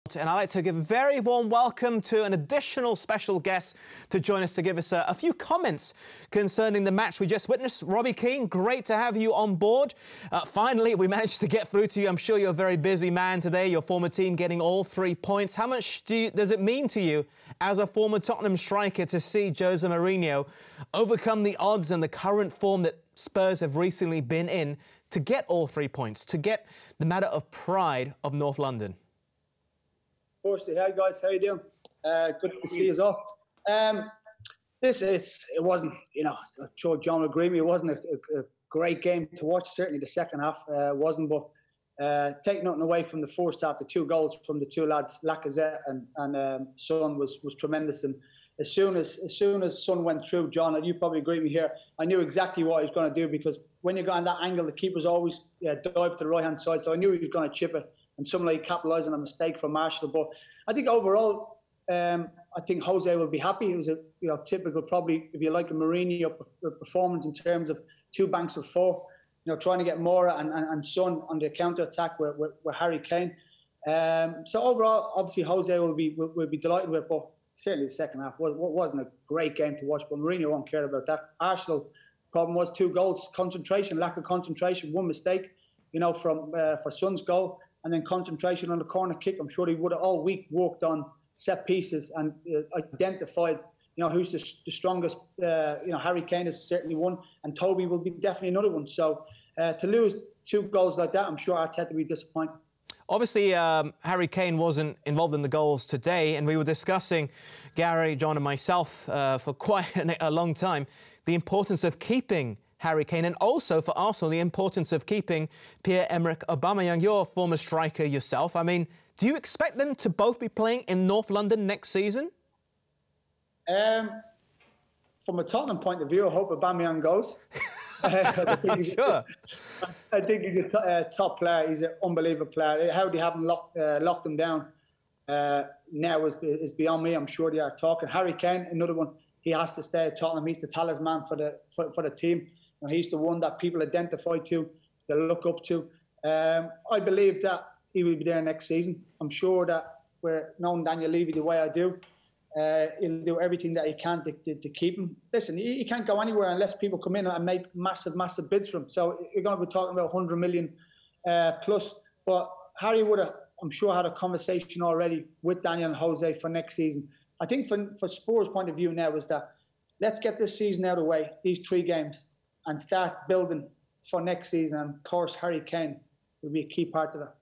And I'd like to give a very warm welcome to an additional special guest to join us to give us a few comments concerning the match we just witnessed. Robbie Keane, great to have you on board. Finally, we managed to get through to you. I'm sure you're a very busy man today, your former team getting all 3 points. How much does it mean to you as a former Tottenham striker to see Jose Mourinho overcome the odds and the current form that Spurs have recently been in to get all 3 points, to get the matter of pride of North London? Firstly, hey guys, how you doing? Good to see you all. It wasn't, I'm sure John will agree with me, it wasn't a great game to watch. Certainly the second half wasn't, but take nothing away from the first half. The 2 goals from the 2 lads, Lacazette and Son, was tremendous. And as soon as Son went through, John, and you probably agree with me here, I knew exactly what he was going to do, because when you go on that angle, the keeper's always dive to the right hand side. So I knew he was going to chip it. And somebody capitalised on a mistake from Marshall. But I think overall, I think Jose will be happy. It was a typical, probably, if you like, a Mourinho performance in terms of 2 banks of 4. Trying to get Mora and Son on the counter attack with Harry Kane. So overall, obviously Jose will be delighted with it. But certainly the second half wasn't a great game to watch. But Mourinho won't care about that. Arsenal problem was 2 goals, concentration, lack of concentration, 1 mistake. For Son's goal. And then concentration on the corner kick. I'm sure he would have all week worked on set pieces and identified, who's the strongest. Harry Kane is certainly one, and Toby will be definitely another one. So to lose 2 goals like that, I'm sure Arteta will be disappointed. Obviously, Harry Kane wasn't involved in the goals today, and we were discussing, Gary, John and myself, for quite a long time, the importance of keeping Harry Kane, and also for Arsenal, the importance of keeping Pierre, Emerick, Aubameyang. You're a former striker yourself. I mean, do you expect them to both be playing in North London next season? From a Tottenham point of view, I hope Aubameyang goes. Sure. I think he's a top player. He's an unbelievable player. How they haven't locked him down now is beyond me. I'm sure they are talking. Harry Kane, another one. He has to stay at Tottenham. He's the talisman for the team. And he's the one that people identify to, they look up to. I believe that he will be there next season. I'm sure that knowing Daniel Levy the way I do, he'll do everything that he can to keep him. Listen, he can't go anywhere unless people come in and make massive bids for him. So you're going to be talking about 100 million plus. But Harry would have, I'm sure, had a conversation already with Daniel and Jose for next season. I think for Spurs' point of view now is that let's get this season out of the way, these 3 games, and start building for next season. And of course, Harry Kane will be a key part of that.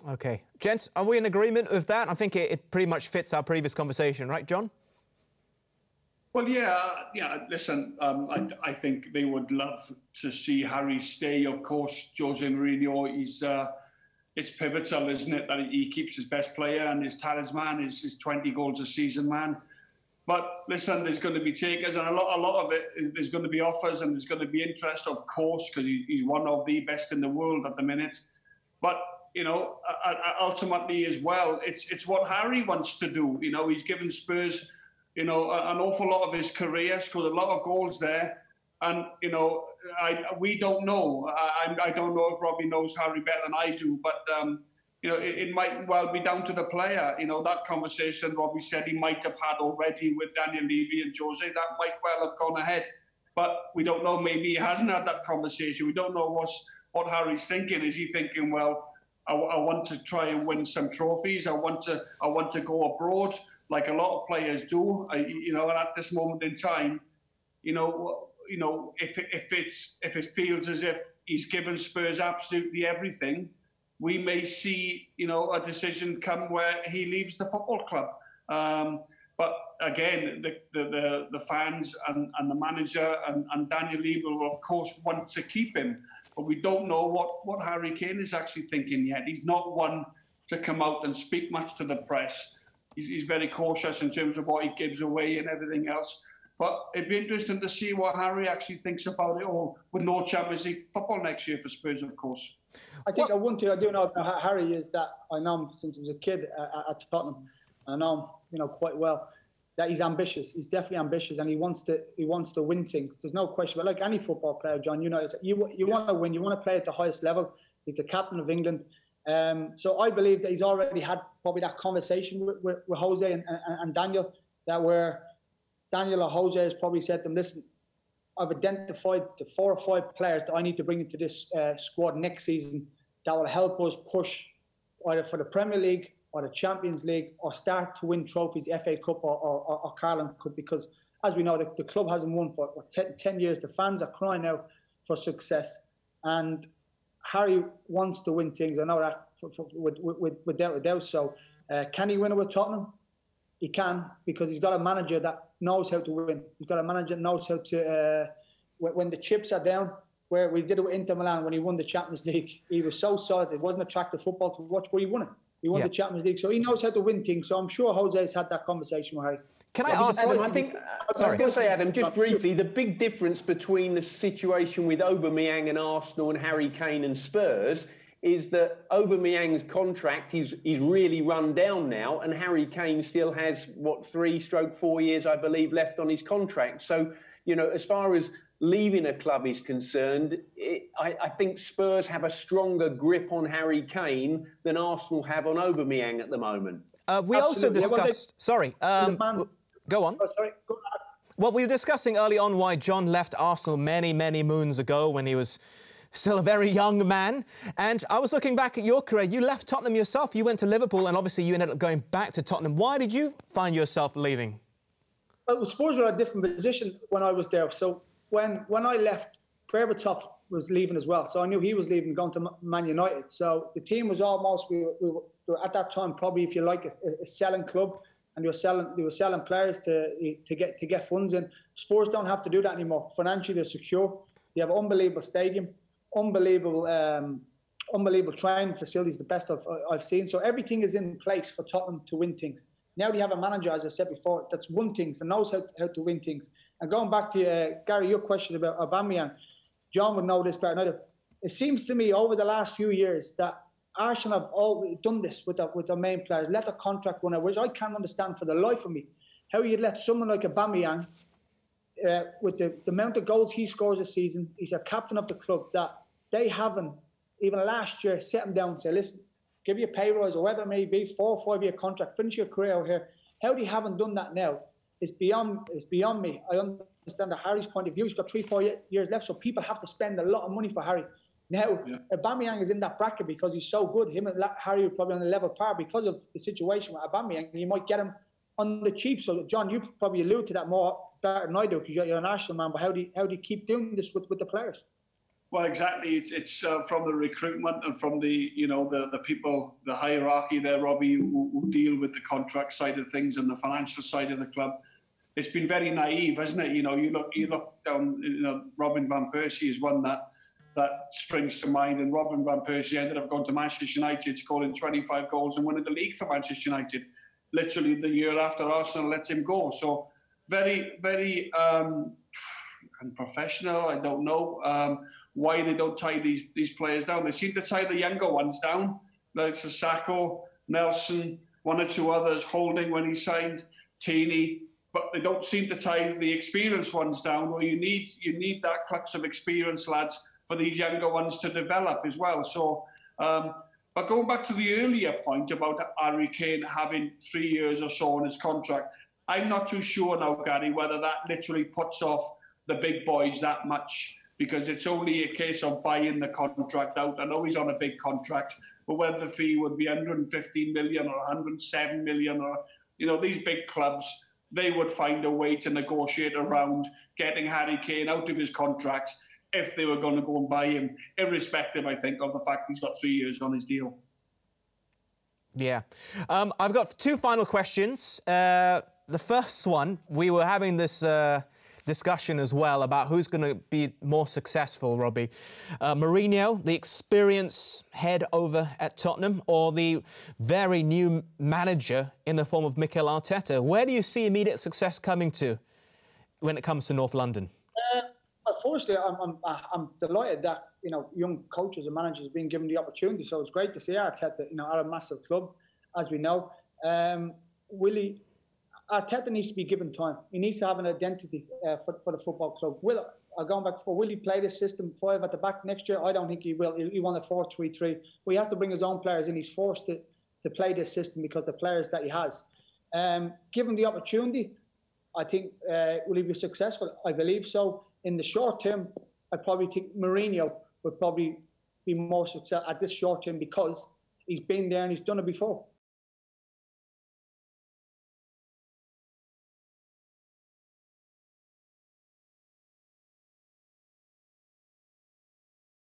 OK. Gents, are we in agreement with that? I think it pretty much fits our previous conversation, right, John? Well, yeah. Listen, I think they would love to see Harry stay. Of course, Jose Mourinho, it's pivotal, isn't it, that he keeps his best player and his talisman, his 20 goals a season man. But listen, there's going to be takers, and a lot of it, there's going to be offers and there's going to be interest, of course, because he's one of the best in the world at the minute. But, ultimately as well, it's what Harry wants to do. He's given Spurs, an awful lot of his career, scored a lot of goals there. And, we don't know. I don't know if Robbie knows Harry better than I do, but... it might well be down to the player. That conversation Robbie said he might have had already with Daniel Levy and Jose, that might well have gone ahead. But we don't know, maybe he hasn't had that conversation. We don't know what Harry's thinking. Is he thinking, well, I want to try and win some trophies. I want to go abroad, like a lot of players do. And at this moment in time, if it feels as if he's given Spurs absolutely everything, we may see, a decision come where he leaves the football club. But again, the fans and the manager and Daniel Levy will, of course, want to keep him. But we don't know what Harry Kane is actually thinking yet. He's not one to come out and speak much to the press. He's very cautious in terms of what he gives away and everything else. But it'd be interesting to see what Harry actually thinks about it all, with no Champions League football next year for Spurs, of course. I think one thing I do know about Harry is that I know him since he was a kid at Tottenham. I know him, quite well. That he's ambitious. He's definitely ambitious, and he wants to win things. There's no question. But like any football player, John, you want to win. You want to play at the highest level. He's the captain of England. So I believe that he's already had probably that conversation with Jose and Daniel, that where Daniel or Jose has probably said to them, listen, I've identified the 4 or 5 players that I need to bring into this squad next season that will help us push either for the Premier League or the Champions League, or start to win trophies, FA Cup or Carling Cup, because as we know, the club hasn't won for 10 years. The fans are crying out for success, and Harry wants to win things. I know that without a doubt. So can he win it with Tottenham? He can, because he's got a manager that knows how to win. He's got a manager that knows how to, when the chips are down, where we did it with Inter Milan when he won the Champions League. He was so solid. It wasn't attractive football to watch, but he won it. He won the Champions League. So he knows how to win things. So I'm sure Jose's had that conversation with Harry. Can I ask? Adam, I was going to say, Adam, just briefly, the big difference between the situation with Aubameyang and Arsenal and Harry Kane and Spurs is that Aubameyang's contract is really run down now, and Harry Kane still has, 3-4 years, I believe, left on his contract. So, as far as leaving a club is concerned, I think Spurs have a stronger grip on Harry Kane than Arsenal have on Aubameyang at the moment. We also discussed... Go on. Oh, sorry. Go on. Well, we were discussing early on why John left Arsenal many, many moons ago when he was still a very young man. And I was looking back at your career. You left Tottenham yourself. You went to Liverpool, and obviously you ended up going back to Tottenham. Why did you find yourself leaving? Well, Spurs were in a different position when I was there. So when I left, Pierre was leaving as well. So I knew he was leaving, going to Man United. So the team was almost, we were at that time probably, if you like, a selling club. And they were selling players to get funds in. Spurs don't have to do that anymore. Financially, they're secure. They have unbelievable stadium, unbelievable training facilities, the best I've seen. So everything is in place for Tottenham to win things. Now they have a manager, as I said before, that's won things and knows how to win things. And going back to Gary, your question about Aubameyang, John would know this better. It seems to me over the last few years that Arsenal have all done this with their main players, let the contract run out, which I can't understand for the life of me. How you'd let someone like Aubameyang, with the amount of goals he scores a season, he's a captain of the club, that they haven't, even last year, set him down and say, listen, give you a pay rise or whatever it may be, 4 or 5 year contract, finish your career out here. How they haven't done that now is beyond me. I understand that Harry's point of view, he's got 3-4 years left, so people have to spend a lot of money for Harry. Now, Aubameyang is in that bracket because he's so good. Him and Harry are probably on a level par because of the situation with Aubameyang. You might get him on the cheap. So, John, you probably allude to that more better than I do because you're an Arsenal man. But how do you keep doing this with the players? Well, exactly. It's from the recruitment and from the the people, the hierarchy there, Robbie, who deal with the contract side of things and the financial side of the club. It's been very naive, hasn't it? You look down. Robin van Persie is one that springs to mind, and Robin van Persie ended up going to Manchester United, scoring 25 goals and winning the league for Manchester United, literally the year after Arsenal lets him go. So very, very unprofessional. I don't know why they don't tie these players down. They seem to tie the younger ones down, like Sissoko, Nelson, 1 or 2 others, Holding when he signed, Tini, but they don't seem to tie the experienced ones down. Or you need that clutch of experienced lads for these younger ones to develop as well. So, but going back to the earlier point about Harry Kane having 3 years or so on his contract, I'm not too sure now, Gary, whether that literally puts off the big boys that much, because it's only a case of buying the contract out. I know he's on a big contract, but whether the fee would be 115 million or 107 million, or, these big clubs, they would find a way to negotiate around getting Harry Kane out of his contract if they were going to go and buy him, irrespective, I think, of the fact he's got 3 years on his deal. Yeah. I've got 2 final questions. The first one, we were having this discussion as well about who's going to be more successful, Robbie. Mourinho, the experienced head over at Tottenham, or the very new manager in the form of Mikel Arteta? Where do you see immediate success coming to when it comes to North London? Unfortunately, I'm delighted that young coaches and managers are being given the opportunity. So it's great to see Arteta, at a massive club, as we know. Arteta needs to be given time. He needs to have an identity for the football club. going back before, will he play this system 5 at the back next year? I don't think he will. He won a 4-3-3. Well, he has to bring his own players in. He's forced to play this system because the players that he has. Give him the opportunity. I think, will he be successful? I believe so. In the short term, I probably think Mourinho would probably be more successful at this short term because he's been there and he's done it before.